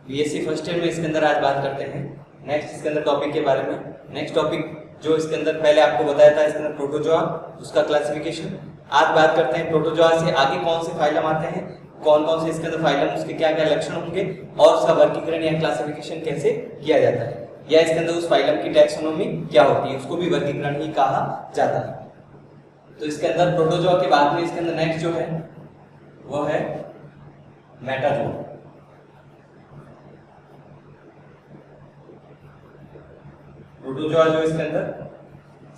BSc first year में इसके अंदर आज बात करते हैं नेक्स्ट इसके अंदर टॉपिक के बारे में। नेक्स्ट टॉपिक जो इसके अंदर पहले आपको बताया था इसके अंदर प्रोटोजोआ, उसका क्लासिफिकेशन। आज बात करते हैं प्रोटोजोआ से आगे कौन से फाइलम आते हैं, कौन कौन से इसके अंदर फाइलम, उसके क्या क्या लक्षण होंगे और उसका वर्गीकरण या क्लासिफिकेशन कैसे किया जाता है, या इसके अंदर उस फाइलम की टैक्सोनॉमी क्या होती है, उसको भी वर्गीकरण ही कहा जाता है। तो इसके अंदर प्रोटोजोआ के बाद में इसके अंदर नेक्स्ट जो है वो है मेटाजोआ। प्रोटोजोआ जो इसके अंदर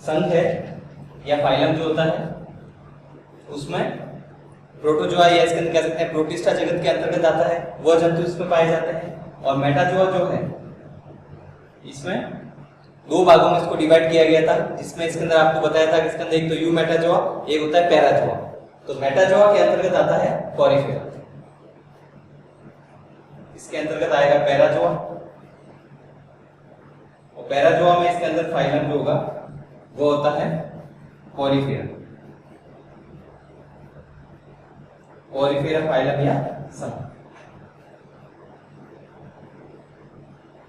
संघ है या फाइलम जो होता है उसमें प्रोटोजोआ या इसके अंदर कह सकते हैं प्रोटिस्टा जगत के अंतर्गत आता है, वह जंतु इसमें पाए जाते हैं। और मेटाजोआ जो है इसमें दो भागों में इसको डिवाइड किया गया था, जिसमें इसके अंदर आपको बताया था कि इसके अंदर एक तो यूमेटाजोआ, एक होता है पैराजोआ। तो मेटाजोआ के अंतर्गत आता है पॉरीफेरा, इसके अंतर्गत आएगा पैराजोआ, और पैराजोआ में इसके अंदर फाइलम जो होगा वो होता है पॉरीफेरा। पॉरीफेरा फाइलम या संघ,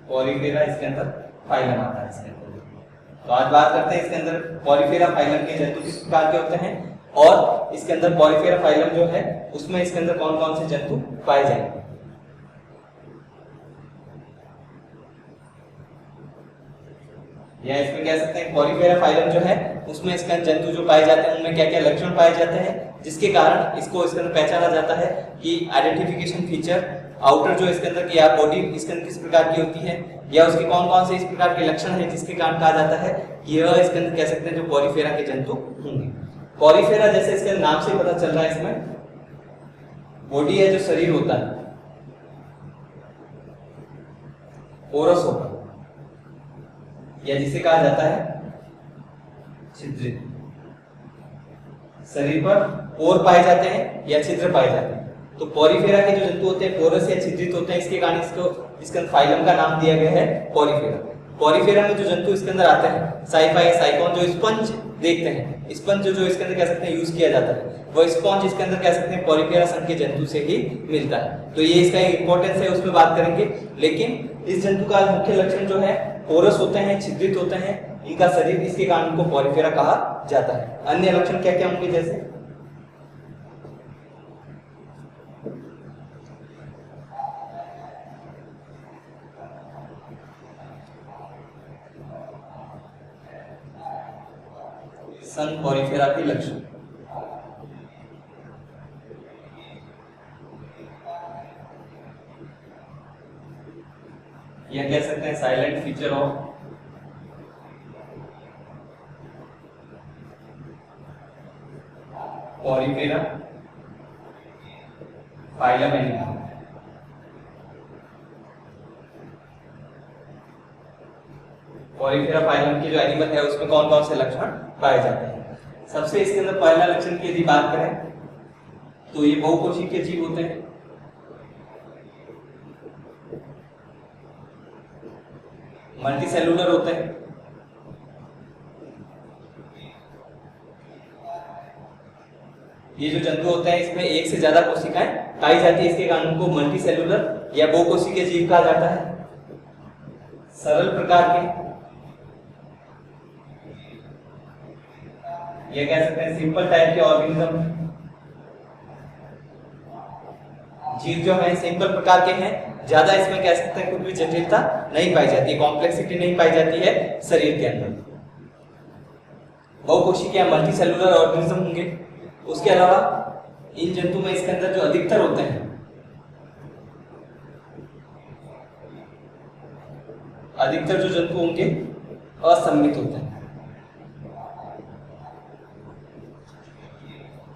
पॉरीफेरा इसके अंदर फाइलम आता है इसके अंदर। तो आज बात करते हैं इसके अंदर पॉरीफेरा फाइलम के जंतु किस प्रकार के होते हैं और इसके अंदर पॉरीफेरा फाइलम जो है उसमें इसके अंदर कौन कौन से जंतु पाए जाएंगे। या इसमें कह सकते हैं पॉरीफेरा फाइलम जो है उसमें इसके अंदर जंतु जो पाए जाते हैं उनमें क्या क्या लक्षण पाए जाते हैं, जिसके कारण इसको इसके अंदर पहचाना जाता है कि आइडेंटिफिकेशन फीचर आउटर जो इसके अंदर की या बॉडी इसके अंदर किस प्रकार की होती है, या उसके कौन कौन से इस प्रकार के लक्षण हैं जिसके कारण कहा जाता है कि यह इसके अंदर कह सकते हैं जो पॉरीफेरा के जंतु होंगे। पॉरीफेरा जैसे इसके नाम से पता चल रहा है, इसमें बॉडी है जो शरीर होता है पोरस होता है, या जिसे कहा जाता है छिद्रित। शरीर पर पोर पाए जाते हैं या छिद्र पाए जाते हैं। तो पॉरीफेरा के जो जंतु होते हैं पोरस या छिद्रित होते हैं, इसके कारण इसको इसके अंदर फाइलम का नाम दिया गया है पॉरीफेरा। पॉरीफेरा में जो जंतु इसके अंदर आते हैं साइफा या साइकॉन, जो स्पंज देखते हैं, स्पंज जो इसके अंदर कह सकते हैं यूज किया जाता है, वो स्पंज इसके अंदर कह सकते हैं पॉरीफेरा संघ के जंतु से ही मिलता है। तो ये इसका इंपॉर्टेंस है, उसमें बात करेंगे। लेकिन इस जंतु का मुख्य लक्षण जो है पोरस होते हैं, छिद्रित होते हैं इनका शरीर, इसके कारण इनको पॉरीफेरा कहा जाता है। अन्य लक्षण क्या क्या होंगे, जैसे संघ पॉरीफेरा के लक्षण, यह कह सकते हैं silent feature of Porifera phylum animal. Porifera phylum के जो एनिमल है उसमें कौन कौन से लक्षण पाए जाते हैं। सबसे इसके अंदर पहला लक्षण की यदि बात करें तो ये बहुकोशिकीय जीव होते हैं। मल्टीसेलुलर होते हैं। ये जो जंतु होते हैं इसमें एक से ज्यादा कोशिकाएं पाई जाती है, इसके कारण उनको मल्टीसेलुलर या बहुकोशिकीय जीव कहा जाता है। सरल प्रकार के, ये कह सकते हैं सिंपल टाइप के ऑर्गेनिज्म, जीव जो है सिंपल प्रकार के हैं, ज्यादा इसमें कह सकते हैं कुछ भी जटिलता नहीं पाई जाती है, कॉम्प्लेक्सिटी नहीं पाई जाती है शरीर के अंदर। बहुकोशिकीय मल्टीसेलुलर ऑर्गेनिज्म होंगे। उसके अलावा इन जंतु में इसके अंदर जो अधिकतर होते हैं, अधिकतर जो जंतु होंगे असममित होते हैं,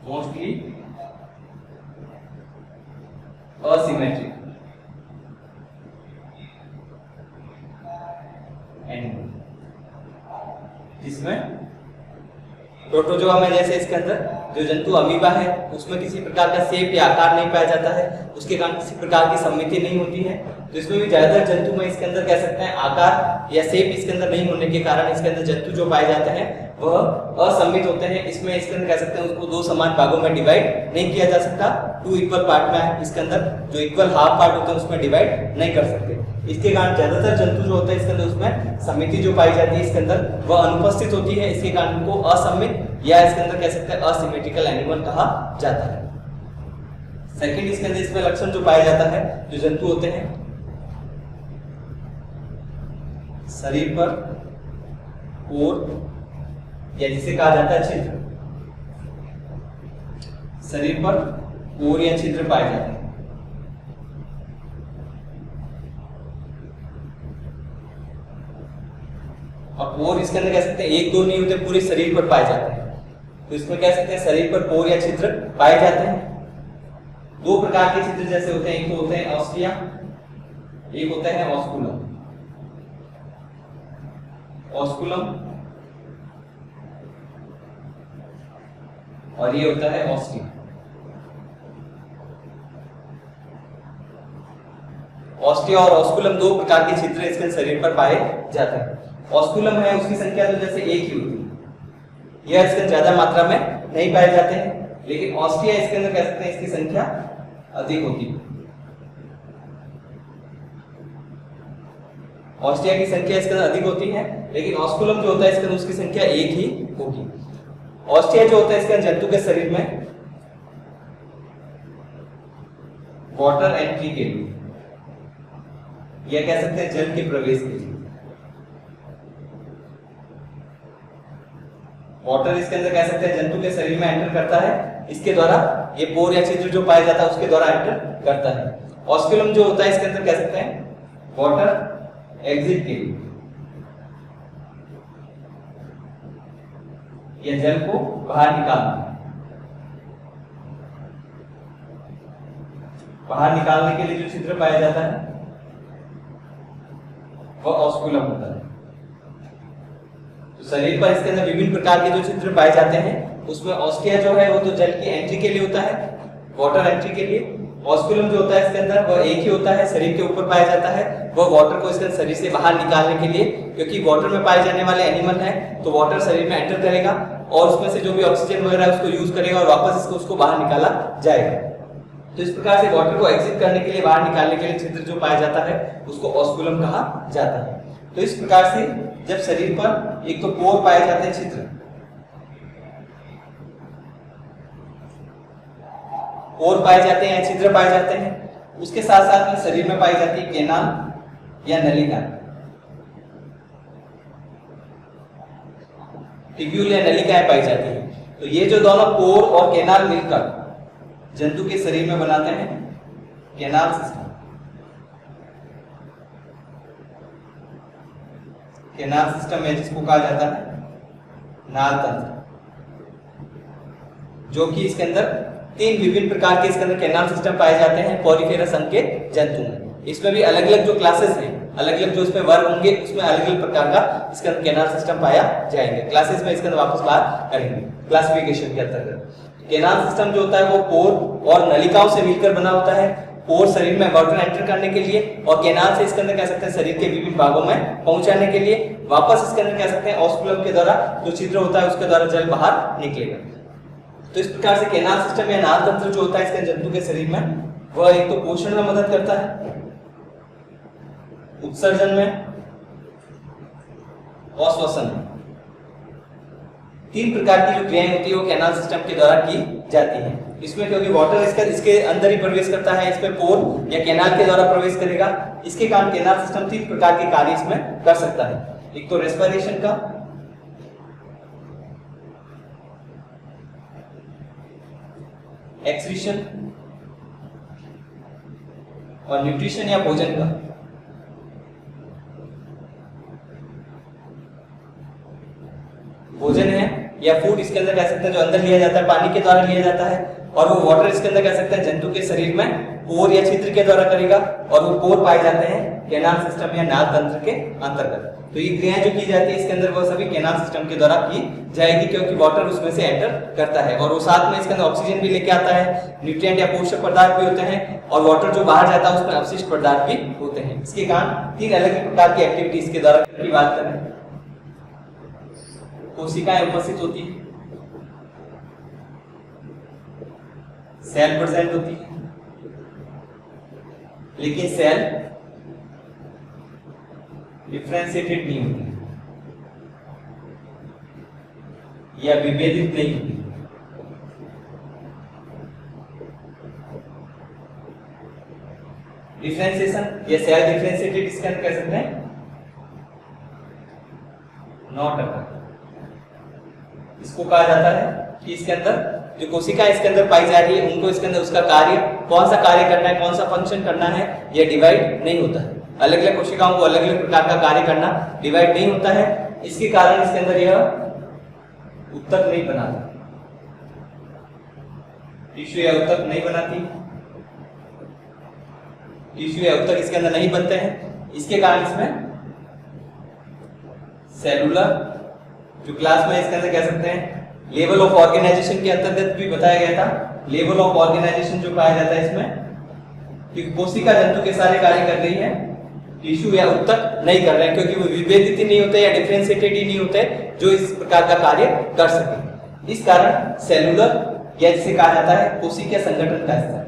मोस्टली असिमेट्रिक एनिमल। जिसमें प्रोटोजोआ में जैसे इसके अंदर जो जंतु अमीबा है उसमें किसी प्रकार का शेप या आकार नहीं पाया जाता है, उसके कारण किसी प्रकार की सममिति नहीं होती है। तो इसमें भी ज्यादातर जंतु में इसके अंदर कह सकते हैं आकार या शेप इसके अंदर नहीं होने के कारण इसके अंदर जंतु जो पाए जाते हैं वह असममित होते हैं। इसमें इसके अंदर कह सकते हैं उसको दो समान भागों में डिवाइड नहीं किया जा सकता, टू इक्वल पार्ट में इसके अंदर जो इक्वल हाफ पार्ट होते हैं उसमें डिवाइड नहीं कर सकते। इसके कारण ज्यादातर जंतु जो होता है इसके अंदर उसमें सममिति जो पाई जाती है इसके अंदर वह अनुपस्थित होती है। इसके कारण उनको असममित या इसके अंदर कह सकते हैं असिमेट्रिकल एनिमल कहा जाता है। सेकंड इसके अंदर इसमें लक्षण जो पाया जाता है जो जंतु होते हैं शरीर पर कोर या जिसे कहा जाता है छिद्र, शरीर पर कोर या छिद्र पाए जाते हैं। और पोर इसके अंदर कह सकते हैं एक दो नहीं होते, पूरे शरीर पर पाए जाते हैं। तो इसमें कह सकते हैं शरीर पर पोर या छिद्र पाए जाते हैं। दो प्रकार के छिद्र जैसे होते हैं, एक तो होते हैं ऑस्टिया, एक होता है ऑस्कुलम। ऑस्कुलम और ये होता है ऑस्टिया। ऑस्टिया और ऑस्कुलम दो प्रकार के छिद्र इसके शरीर पर पाए जाते हैं। ऑस्कुलम है उसकी संख्या तो जैसे एक ही होती है, यह इसके ज्यादा मात्रा में नहीं पाए जाते हैं, लेकिन ऑस्टिया इसके अंदर कह सकते हैं इसकी संख्या अधिक होती है। ऑस्टिया की संख्या इसके अंदर अधिक होती है, लेकिन ऑस्कुलम जो होता है इसके अंदर उसकी संख्या एक ही होगी। ऑस्टिया जो होता है इसके जंतु के शरीर में वाटर एंट्री के लिए या कह सकते हैं जल के प्रवेश के लिए, वाटर इसके अंदर कह सकते हैं जंतु के शरीर में एंटर करता है, इसके द्वारा ये पोर या छिद्र जो पाया जाता है उसके द्वारा एंटर करता है। ऑस्कुलम जो होता है इसके अंदर कह सकते हैं वाटर एग्जिट के लिए या जल को बाहर निकालने के लिए जो छिद्र पाया जाता है वह ऑस्कुलम होता है। तो शरीर पर इसके अंदर विभिन्न प्रकार के जो छिद्र पाए जाते हैं उसमें ऑस्टिया जो है वो तो जल की एंट्री के लिए होता है, वाटर एंट्री के लिए। ऑस्कुलम जो होता है इसके अंदर वह एक ही होता है, शरीर के ऊपर पाया जाता है, वह वाटर को इसके शरीर से बाहर निकालने के लिए, क्योंकि वाटर में पाए जाने वाले एनिमल है तो वाटर शरीर में एंटर करेगा और उसमें से जो भी ऑक्सीजन वगैरह है उसको यूज करेगा और वापस उसको बाहर निकाला जाएगा। तो इस प्रकार से वाटर को एग्जिट करने के लिए, बाहर निकालने के लिए छिद्र जो पाया जाता है उसको ऑस्कुलम कहा जाता है। तो इस प्रकार से जब शरीर पर एक तो पोर पाए जाते हैं, छिद्र पोर पाए जाते हैं, छिद्र पाए जाते हैं, उसके साथ साथ में शरीर में पाई जाती है केनाल या नलिका, टिब्यूल या नलिकाएं पाई जाती है। तो ये जो दोनों पोर और केनाल मिलकर जंतु के शरीर में बनाते हैं केनाल सिस्टम। केनाल सिस्टम है जिसको कहा जाता है नाल तंत्र, जो कि इसके अंदर तीन विभिन्न प्रकार के इसके अंदर केनाल सिस्टम पाए जाते हैं पोरिफेरस संघ के जंतु में। इसमें भी अलग अलग जो क्लासेस हैं, अलग अलग जो इसमें वर्ग होंगे उसमें अलग अलग प्रकार का इसके अंदर केनाल सिस्टम पाया जाएंगे। क्लासेस में इसके अंदर वापस बात करेंगे क्लासिफिकेशन के अंतर्गत। केनाल सिस्टम जो होता है वो पोर और नलिकाओं से मिलकर बना होता है। पोर शरीर में वाटर एंटर करने के लिए और केनाल से इसके अंदर कह सकते हैं शरीर के विभिन्न भागों में पहुंचाने के लिए, वापस इसके अंदर कह सकते हैं ऑस्कुलम के द्वारा जो छिद्र होता है उसके द्वारा जल बाहर निकलेगा। तो इस प्रकार से केनाल सिस्टम या नाल तंत्र जो होता है इसके जंतु के शरीर में वह एक तो पोषण में मदद करता है, उत्सर्जन में और श्वसन में। तीन प्रकार की जो क्रियाएं होती है वो केनाल सिस्टम के द्वारा की जाती है। इसमें क्योंकि वाटर इसके अंदर ही प्रवेश करता है, इसमें पोर या केनाल के द्वारा प्रवेश करेगा, इसके कारण केनाल सिस्टम तीन प्रकार के कार्य इसमें कर सकता है। एक तो रेस्पिरेशन का, एक्सक्रीशन और न्यूट्रिशन या भोजन का। भोजन है या फूड इसके अंदर कह सकते हैं जो अंदर लिया जाता है, पानी के द्वारा लिया जाता है, और वो वाटर इसके अंदर कह सकते हैं जंतु के शरीर में पोर या छिद्र के द्वारा करेगा, और वो पोर पाए जाते हैं कैनाल सिस्टम या नाल तंत्र के अंतर्गत। तो ये क्रियाएं जो की जाती है इसके अंदर वो सभी कैनाल सिस्टम के द्वारा की जाएगी, क्योंकि वाटर उसमें से एंटर करता है और वो साथ में इसके अंदर ऑक्सीजन भी लेके आता है, न्यूट्रिएंट या पोषक पदार्थ भी होते हैं, और वाटर जो बाहर जाता है उसमें अवशिष्ट पदार्थ भी होते हैं। इसके कारण 3 अलग प्रकार की एक्टिविटी इसके द्वारा की बात करें, कोशिकाएं उपस्थित होती है, सेल प्रेजेंट होती है, लेकिन सेल डिफरेंशिएटेड नहीं होती या विभेदित नहीं होती। डिफरेंशिएशन या सेल डिफरेंशिएटेड इसके अंदर कह सकते हैं नॉट अकर। इसको कहा जाता है कि इसके अंदर जो कोशिका इसके अंदर पाई जा रही है उनको इसके अंदर उसका कार्य कौन सा कार्य करना है, कौन सा फंक्शन करना है, यह डिवाइड नहीं होता है। अलग अलग कोशिकाओं को अलग अलग प्रकार का कार्य करना डिवाइड नहीं होता है, इसके कारण इसके अंदर यह उत्तक नहीं बनाता, टिश्यू या उत्तक नहीं बनाती, टिश्यू या उत्तक इसके अंदर नहीं बनते हैं। इसके कारण इसमें सेलुलर जो क्लास में इसके अंदर कह सकते हैं लेवल ऑफ ऑर्गेनाइजेशन के अंतर्गत भी बताया गया था। लेवल ऑफ ऑर्गेनाइजेशन जो पाया जाता है इसमें कि कोशिका जंतु के सारे कार्य कर रही है, टिश्यू या उत्तक नहीं कर रहे हैं, क्योंकि वो विभेदित ही नहीं होते या डिफरेंशिएटेड ही नहीं होते जो इस प्रकार का कार्य कर सके। इस कारण सेलुलर या जिसे कहा जाता है कोशिकीय संगठन का स्तर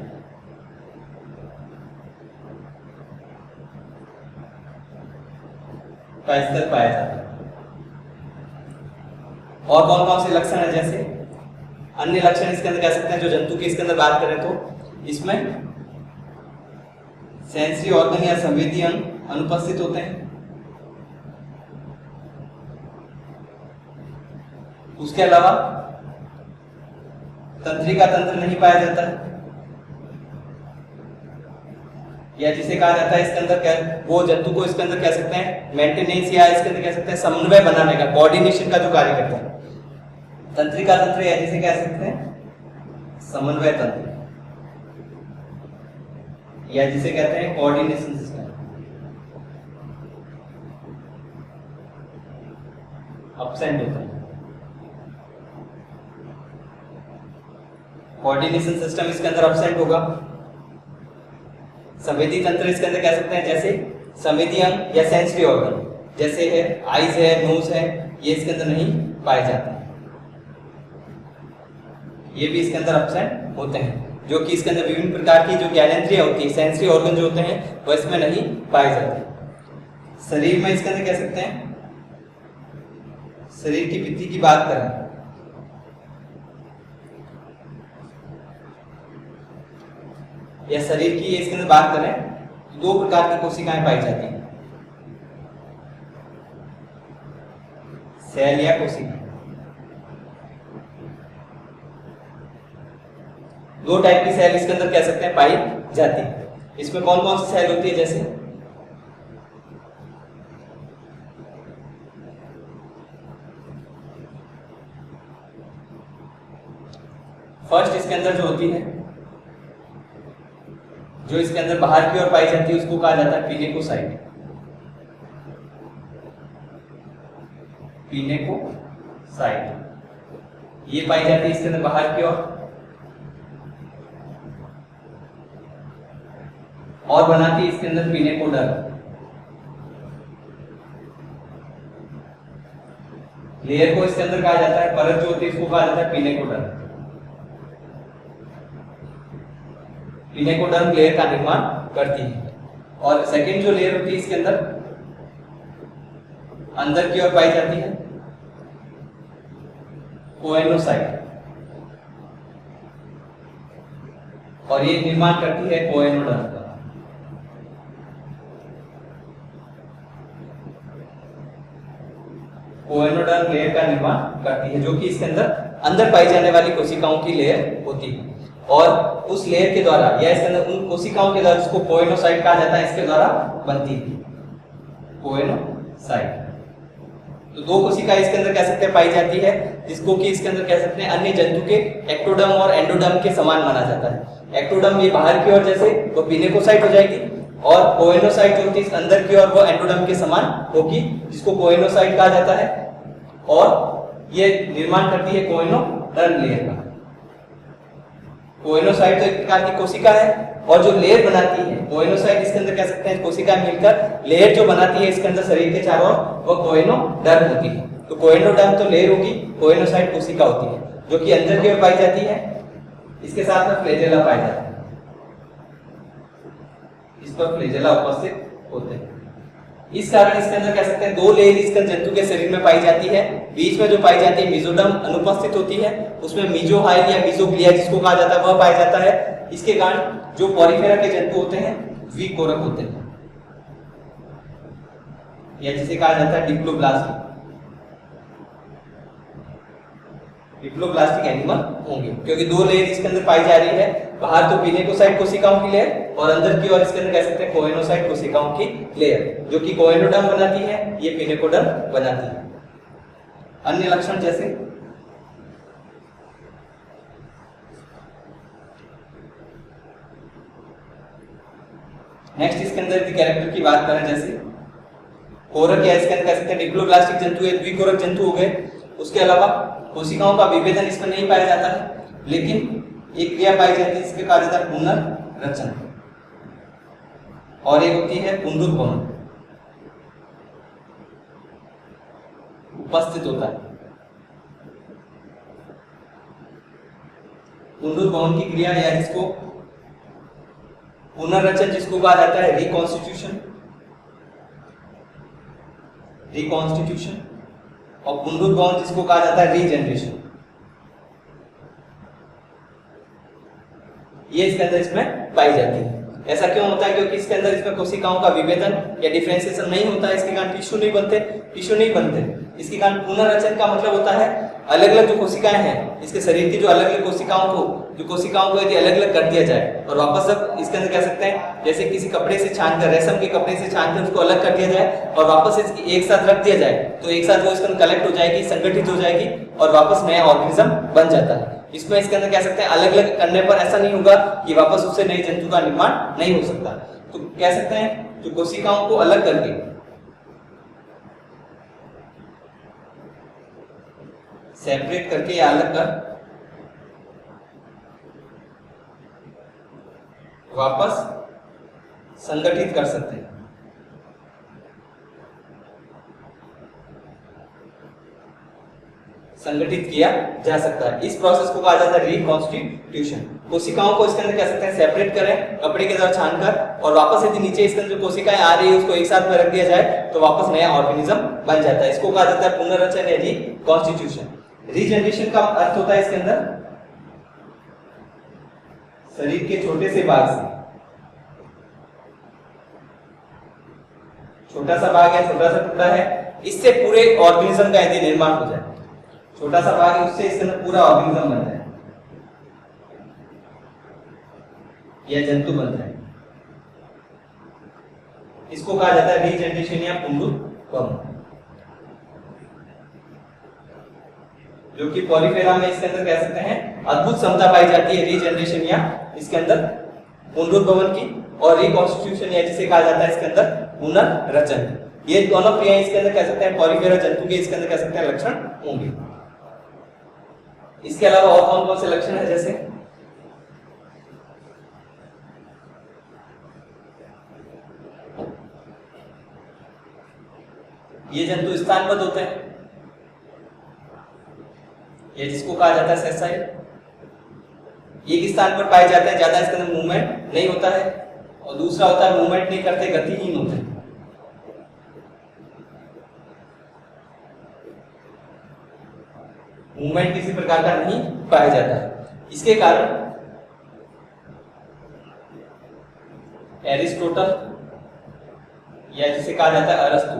पाया जाता है। और कौन कौन से लक्षण है, जैसे अन्य लक्षण इसके अंदर कह सकते हैं जो जंतु की इसके अंदर बात करें तो इसमें सेंसरी ऑर्गन या संवेदी अंग अनुपस्थित होते हैं। उसके अलावा तंत्रिका तंत्र नहीं पाया जाता है, या जिसे कहा जाता है इसके अंदर क्या वो जंतु को इसके अंदर कह सकते हैं मेंटेनेंस या इसके अंदर कह सकते हैं समन्वय बनाने का, कोऑर्डिनेशन का जो कार्य करता है। तंत्रिका तंत्र या जिसे कह सकते हैं समन्वय तंत्र, या जिसे कहते हैं कोऑर्डिनेशन सिस्टम, एब्सेंट होता है। कोऑर्डिनेशन सिस्टम इसके अंदर एब्सेंट होगा। संवेदी तंत्र इसके अंदर कह सकते हैं जैसे संवेदी अंग या सेंसरी ऑर्गन, जैसे है आईज है, नोज है, ये इसके अंदर नहीं पाए जाते हैं, ये भी इसके अंदर एब्सेंट होते हैं। जो कि इसके अंदर विभिन्न प्रकार की जो ज्ञानेंद्रियां होती है, सेंसरी ऑर्गन जो होते हैं वो इसमें नहीं पाए जाते। शरीर में इसके अंदर कह सकते हैं शरीर की भित्ति की बात करें या शरीर की इसके अंदर बात करें तो 2 प्रकार की कोशिकाएं पाई जाती हैं, सेल या कोशिका। 2 टाइप की सेल इसके अंदर कह सकते हैं पाई जाती है। इसमें कौन कौन सी सेल होती है, जैसे फर्स्ट इसके अंदर जो होती है, जो इसके अंदर बाहर की ओर पाई जाती है उसको कहा जाता है पिनेकोसाइट। पिनेकोसाइट ये पाई जाती है इसके अंदर बाहर की ओर, और बनाती है इसके अंदर पिनेकोडर्म। लेयर को इसके अंदर कहा जाता है, परत जो होती है इसको कहा जाता है पिनेकोडर्म। पिनेकोडर्म लेयर का निर्माण करती है। और सेकंड जो लेयर होती है इसके अंदर की ओर पाई जाती है कोएनोसाइट, और ये निर्माण करती है कोएनोडर्म का। कोएनोडर्म लेयर का निर्माण करती है, जो कि इसके अंदर पाई जाने वाली कोशिकाओं की लेयर होती है। और उस लेयर के द्वारा या इसके अंदर उन कोशिकाओं के द्वारा जिसको कोएनोसाइट कहा जाता है, इसके द्वारा बनती है कोएनोसाइट। तो दो कोशिका इसके अंदर कह सकते हैं पाई जाती है, जिसको कि इसके अंदर कह सकते हैं अन्य जंतु के एक्टोडर्म और एंडोडर्म के समान माना जाता है। एक्टोडर्म ये बाहर की ओर जैसे वो पिनेकोसाइट हो जाएगी, और कोएनोसाइट जो होती है अंदर की ओर वो एंडोडर्म के समान होगी, जिसको कोएनोसाइट कहा जाता है, और ये निर्माण करती है कोएनोडर्म लेयर का। कोएनोसाइट तो एक प्रकार की कोशिका है, और जो लेयर बनाती है कोएनोसाइट इसके अंदर कह सकते हैं कोशिका मिलकर लेयर जो बनाती है इसके अंदर शरीर के चारों ओर वो कोएनोडर्म होती है। तो कोएनोडर्म तो लेयर होगी, कोएनोसाइट कोशिका होती है जो कि अंदर की ओर पाई जाती है। इसके साथ में फ्लैजेला पाए जाते हैं, इस पर फ्लैजेला उपस्थित होते हैं। इस कारण इसके अंदर कह सकते हैं दो लेयर इसके जंतु के शरीर में पाई जाती है। बीच में जो पाई जाती है मेसोडर्म अनुपस्थित होती है, उसमें मीजोहाइल या मीजोग्लिया जिसको कहा जाता है वह पाया जाता है। इसके कारण जो पॉलीफेरा के जंतु होते हैं द्विकोरक होते हैं, या जिसे कहा जाता है डिप्लोब्लास्ट, डिप्लोब्लास्टिक एनिमल होंगे, क्योंकि दो लेयर इसके अंदर पाई जा रही है। बाहर तो पिनेकोसाइट कोशिकाओं की लेयर, और अंदर की ओर इसके अंदर कह सकते हैं कोएनोसाइट कोशिकाओं की लेयर, जो कि कोएनोडर्म बनाती है, ये पिनेकोडर्म बनाती है। अन्य लक्षण जैसे नेक्स्ट इसके अंदर की कैरेक्टर की बात करें, जैसे कोरक या इसके अंदर कह सकते हैं डिप्लोब्लास्टिक जंतु या द्विकोरक जंतु हो गए। उसके अलावा कोशिकाओं का विभेदन इसमें नहीं पाया जाता है, लेकिन एक क्रिया पाई जाती है इसके कहा जाता है पुनर्रचन, और एक होती है पुनरुद्भवन, उपस्थित होता है। पुनरुद्भवन की क्रिया या जिसको पुनर्रचन जिसको कहा जाता है रिकॉन्स्टिट्यूशन, रिकॉन्स्टिट्यूशन, और पुनरुद्भवन जिसको कहा जाता है रीजनरेशन। ये इसके अंदर इसमें पाई जाती है। ऐसा क्यों होता है? क्योंकि इसके अंदर इसमें कोशिकाओं का विभेदन या डिफरेंशिएशन नहीं होता है, इसके कारण टिश्यू नहीं बनते, टिश्यू नहीं बनते। इसके कारण पुनर्रचन का मतलब होता है अलग अलग जो कोशिकाएं हैं इसके शरीर की, जो अलग अलग कोशिकाओं को यदि अलग अलग कर दिया जाए और वापस जब इसके अंदर कह सकते हैं जैसे किसी कपड़े से छानकर, रेशम के कपड़े से छानकर उसको अलग कर दिया जाए और वापस इसकी एक साथ रख दिया जाए, तो एक साथ वो इसके अंदर कलेक्ट हो जाएगी, संगठित हो जाएगी और वापस नया ऑर्गेनिज्म बन जाता है। इसमें इसके अंदर कह सकते हैं अलग अलग करने पर ऐसा नहीं होगा कि वापस उससे नए जंतु का निर्माण नहीं हो सकता। तो कह सकते हैं जो कोशिकाओं को अलग करके सेपरेट करके या अलग कर वापस संगठित कर सकते हैं। संगठित किया जा सकता है। इस प्रोसेस को कहा जाता है रिकॉन्स्टिट्यूशन। कोशिकाओं को इसके अंदर कह सकते हैं सेपरेट करें कपड़े के द्वारा छानकर और वापस यदि नीचे इसके अंदर जो कोशिकाएं आ रही है उसको एक साथ में रख दिया जाए तो वापस नया ऑर्गेनिज्म बन जाता है। इसको कहा जाता है पुनर्रचन या रिकॉन्स्टिट्यूशन। रीजनरेशन का अर्थ होता है इसके अंदर शरीर के छोटे से भाग से, छोटा सा भाग है, छोटा सा टुकड़ा है, इससे पूरे ऑर्गेनिज्म का यदि निर्माण हो जाए, छोटा सा भाग है उससे इसके अंदर पूरा ऑर्गेनिज्म बन जाए या जंतु बन जाए, इसको कहा जाता है रीजनरेशन या पुनरुत्पादन। जो कि पॉलीफेरा में इसके अंदर कह सकते हैं अद्भुत क्षमता पाई जाती है रीजनरेशन या इसके अंदर पुनरुद्भवन की, और रिकॉन्स्टिट्यूशन या जिसे कहा जाता है इसके अंदर पुनर्रचन। ये दोनों क्रियाएं इसके अंदर कह सकते हैं पॉलीफेरा जंतु के इसके अंदर कह सकते हैं लक्षण होंगे। इसके अलावा और कौन कौन से लक्षण है? जैसे ये जंतु स्थानबद्ध होते हैं, ये जिसको कहा जाता है सेसाइल, एक स्थान पर पाए जाते हैं, ज्यादा इसके अंदर मूवमेंट नहीं होता है, और दूसरा होता है मूवमेंट नहीं करते, गतिहीन होते हैं। मूवमेंट किसी प्रकार का नहीं पाया जाता है। इसके कारण एरिस्टोटल या जिसे कहा जाता है अरस्तु,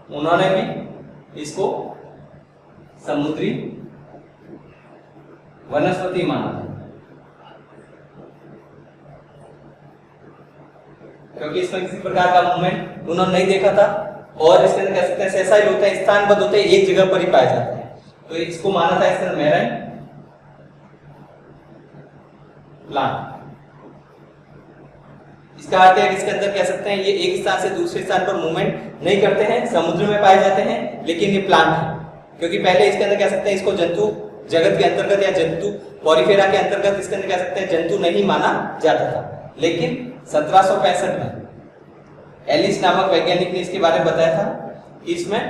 उन्होंने भी इसको समुद्री वनस्पति माना था, क्योंकि इसमें किसी प्रकार का मूवमेंट उन्होंने नहीं देखा था और इसके अंदर कह सकते हैं सेसाइल होते हैं, स्थानबद्ध होते हैं, एक जगह पर ही पाए जाते हैं। तो इसको माना था इसके अंदर मैराइन प्लांट। इसका अर्थ है कि इसके अंदर कह सकते हैं ये एक स्थान से दूसरे स्थान पर मूवमेंट नहीं करते हैं, समुद्र में पाए जाते हैं, लेकिन ये प्लांट है। क्योंकि पहले इसके अंदर कह सकते हैं इसको जंतु जगत के अंतर्गत या जंतु पॉरीफेरा के अंतर्गत इसके अंदर कह सकते हैं जंतु नहीं माना जाता था। लेकिन 1765 में एलिस नामक वैज्ञानिक ने इसके बारे में बताया था कि इसमें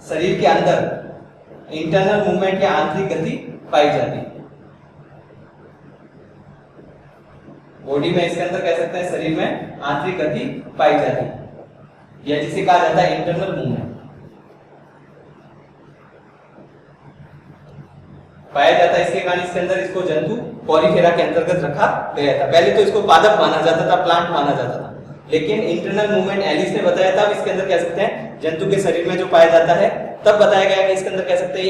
शरीर के अंदर इंटरनल मूवमेंट या आंतरिक गति पाई जाती है। बॉडी में इसके अंदर कह सकते हैं शरीर में आंतरिक गति पाई जाती है या जिसे कहा जाता है इंटरनल मूवमेंट पाया जाता है। इसके कारण इसके अंदर इसको जंतु पॉलीफेरा के अंतर्गत रखा गया था। पहले तो इसको पादप माना जाता था, प्लांट माना जाता था, लेकिन इंटरनल मूवमेंट एलिस ने बताया था इसके अंदर कह सकते हैं जंतु के शरीर में जो पाया जाता है, तब बताया गया कि इसके अंदर कह सकते हैं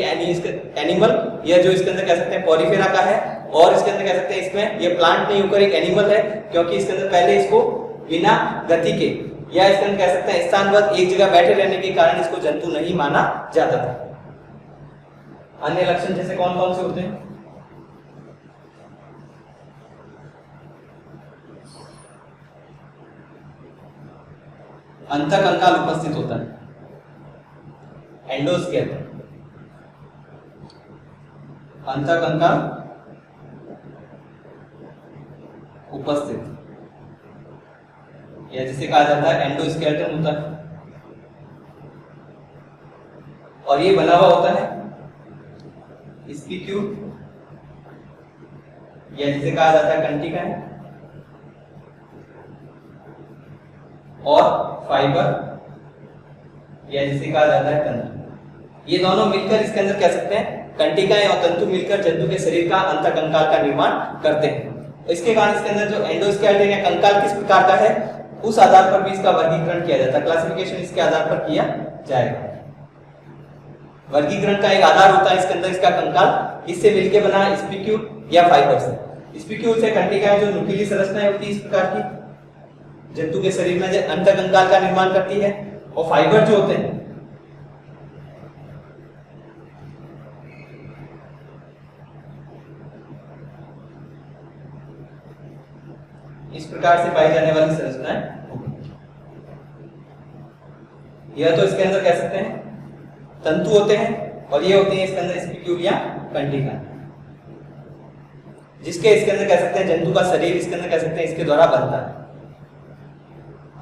एनिमल या जो इसके अंदर कह सकते हैं पॉलीफेरा का है, और इसके अंदर कह सकते हैं इसमें ये प्लांट नहीं होकर एक एनिमल है, क्योंकि इसके अंदर पहले इसको बिना गति के या इसके अंदर कह सकते हैं स्थानबद्ध एक जगह बैठे रहने के कारण इसको जंतु नहीं माना जाता था। अन्य लक्षण जैसे कौन कौन से होते हैं? अंतःकंकाल उपस्थित होता है, एंडोस्केलेटन, अंतःकंकाल उपस्थित या जिसे कहा जाता है एंडोस्केलेटन होता है, और ये बना हुआ होता है स्पिक्यूल या जिसे कहा जाता है कंटिका, और फाइबर या जिसे कहा जाता है तंतु। ये दोनों मिलकर इसके अंदर कह सकते हैं कंटिकाएं और तंतु मिलकर जंतु के शरीर का अंतःकंकाल का निर्माण करते हैं। इसके कारण इसके अंदर जो एंडोस्केलेटन या कंकाल किस प्रकार का है उस आधार पर भी इसका वर्गीकरण किया जाता है। क्लासिफिकेशन इसके आधार पर किया जाएगा। वर्गीकरण का एक आधार होता है इसके अंदर इसका कंकाल, इससे मिलकर बना स्पिक्यूल या फाइबर से। स्पिक्यूल से कंटिकाएं जो नुकीली संरचनाएं होती है इस प्रकार की जंतु के शरीर में अंतःकंकाल का निर्माण करती है, और फाइबर जो होते हैं इस प्रकार से पाई जाने वाली संरचनाएं। यह तो इसके अंदर कह सकते हैं तंतु होते हैं, और ये होते हैं इसके अंदर स्पिक्यूल या कंटिका, जिसके इसके अंदर कह सकते हैं जंतु का शरीर इसके अंदर कह सकते हैं इसके द्वारा बनता है।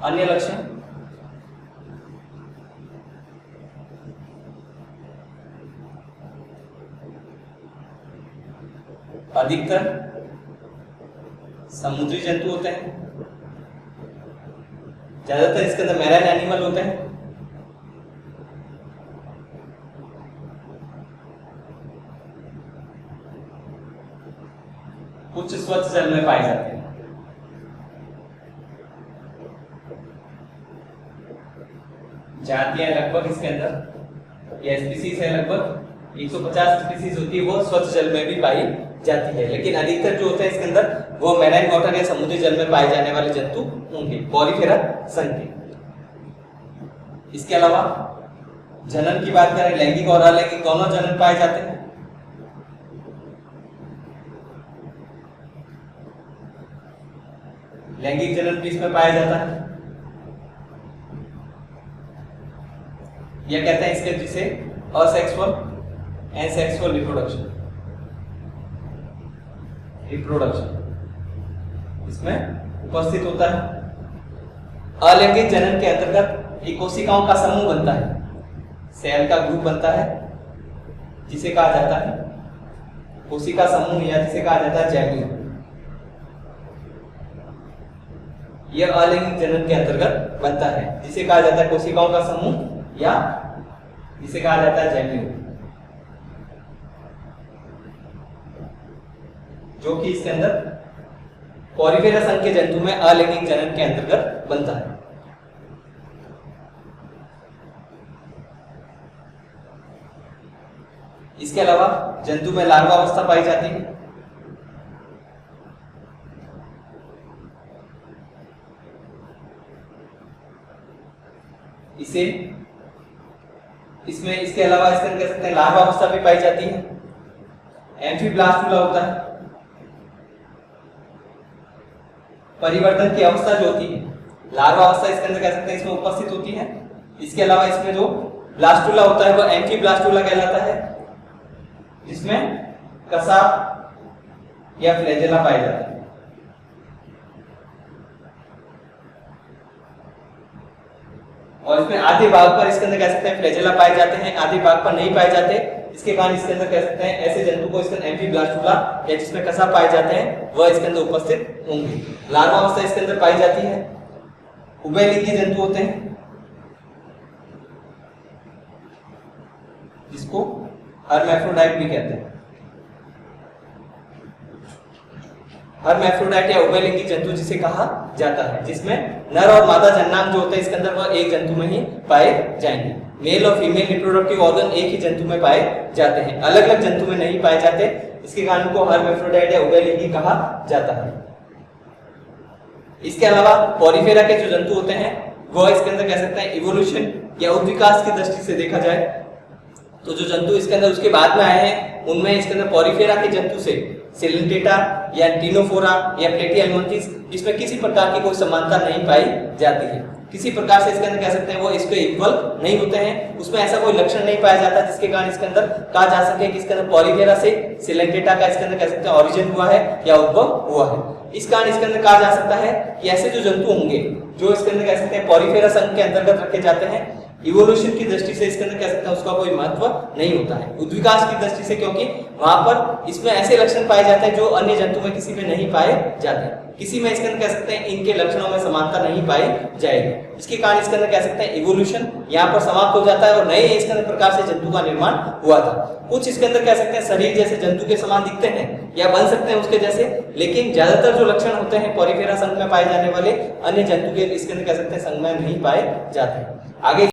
अन्य लक्षण अधिकतर समुद्री जंतु होते हैं, ज्यादातर इसके अंदर मैराइन एनिमल होते हैं, कुछ स्वच्छ जल में पाए जाते हैं। जातियां लगभग इसके अंदर या स्पीसीज है लगभग 150 स्पीसीज होती है, वो स्वच्छ जल में भी पाई जाती है, लेकिन अधिकतर जो होते हैं इसके अंदर वो मैराइन वाटर या समुद्री जल में पाए जाने वाले जंतु होंगे, पॉरीफेरा संघ के। इसके अलावा जनन की बात करें, लैंगिक और अलैंगिक दोनों जनन पाए जाते हैं। लैंगिक जनन भी इसमें पाया जाता है, यह कहते हैं इसके जिसे असेक्सुअल एसेक्सुअल रिप्रोडक्शन इसमें उपस्थित होता है। अलैंगिक जनन के अंतर्गत एक कोशिकाओं का समूह बनता है, सेल का ग्रुप बनता है, जिसे कहा जाता है कोशिका समूह या जिसे कहा जाता है जैमियो। यह अलैंगिक जनन के अंतर्गत बनता है, जिसे कहा जाता है कोशिकाओं का समूह या जिसे कहा जाता है जैमियो, जो कि इसके अंदर पॉरीफेरा संघ के जंतु में अलैंगिक जनन के अंतर्गत बनता है। इसके अलावा जंतु में लार्वा अवस्था पाई जाती है। इसे इसमें इसके अलावा इसके अंदर कह सकते हैं लार्वा अवस्था भी पाई जाती है, एम्फीब्लास्टुला होता है। परिवर्तन की अवस्था जो होती है लार्वा अवस्था इसके अंदर कह सकते हैं इसमें उपस्थित होती है। इसके अलावा इसमें जो ब्लास्टुला होता है वो एम्फीब्लास्टुला कहलाता है, जिसमें कसा या फ्लैजेला पाए जाते हैं। और इसमें आधे भाग पर इसके अंदर कह सकते हैं फ्लैजेला पाए जाते हैं, आधे भाग पर नहीं पाए जाते। इसके कारण इसके अंदर कह सकते हैं ऐसे जंतु को इसके अंदर एम्फीब्लास्टुला या जिसमें कसा पाए जाते हैं वह इसके अंदर उपस्थित होंगे। लार्वा अवस्था इसके अंदर पाई जाती है। उभयलिंगी जंतु होते हैं जिसको हर्मैफ्रोडाइट भी कहते हैं। हर्मैफ्रोडाइट या उभयलिंगी जंतु जिसे कहा जाता है, जिसमें नर और मादा जननांग जो होते हैं इसके अंदर वह एक जंतु में ही पाए जाएंगे। मेल और फीमेल रिप्रोडक्टिव ऑर्गन एक ही जंतु में पाए जाते हैं, अलग अलग जंतु में नहीं पाए जाते। इसके कारण को हर्मैफ्रोडाइट या उभयलिंगी कहा जाता है। इसके अलावा पॉलीफेरा के जो जंतु होते हैं वह इसके अंदर कह सकते हैं इवोल्यूशन या उद्विकास की दृष्टि से देखा जाए तो जो जंतु इसके अंदर उसके बाद में आए हैं उनमें इसके अंदर पॉलीफेरा के जंतु से सिलेंटेटा या टीनोफोरा या प्लेटिहेल्मिन्थस इसमें किसी प्रकार की कोई समानता नहीं पाई जाती है। किसी प्रकार से इसके अंदर कह सकते हैं वो इसके इक्वल नहीं होते हैं, उसमें ऐसा कोई लक्षण नहीं पाया जाता जिसके कारण इसके अंदर कहा जा सके कि इसके अंदर पॉलीफेरा से सिलेंटेटा का इसके अंदर कह सकते हैं ओरिजिन हुआ है या उद्भव हुआ है। इस कारण इसके अंदर कहा जा सकता है कि ऐसे जो जंतु होंगे जो इसके अंदर कह सकते हैं पॉलीफेरा संघ के अंतर्गत रखे जाते हैं, इवोल्यूशन की दृष्टि से इसके अंदर कह सकते हैं उसका कोई महत्व नहीं होता है। उद्विकास की दृष्टि से क्योंकि वहां पर इसमें ऐसे लक्षण पाए जाते हैं जो अन्य जंतु में किसी में नहीं पाए जाते, किसी में इसके अंदर कह सकते हैं इनके लक्षणों में समानता नहीं पाई जाएगी। इसके कारण इसके अंदर कह सकते हैं इवोल्यूशन यहाँ पर समाप्त हो जाता है और नए इसके अंदर प्रकार से जंतु का निर्माण हुआ था। कुछ इसके अंदर कह सकते हैं शरीर जैसे जंतु के समान दिखते हैं या बन सकते हैं उसके जैसे, लेकिन ज्यादातर जो लक्षण होते हैं पॉलीफेरा संघ में पाए जाने वाले अन्य जंतु के इसके अंदर कह सकते हैं संघ में नहीं पाए जाते। आगे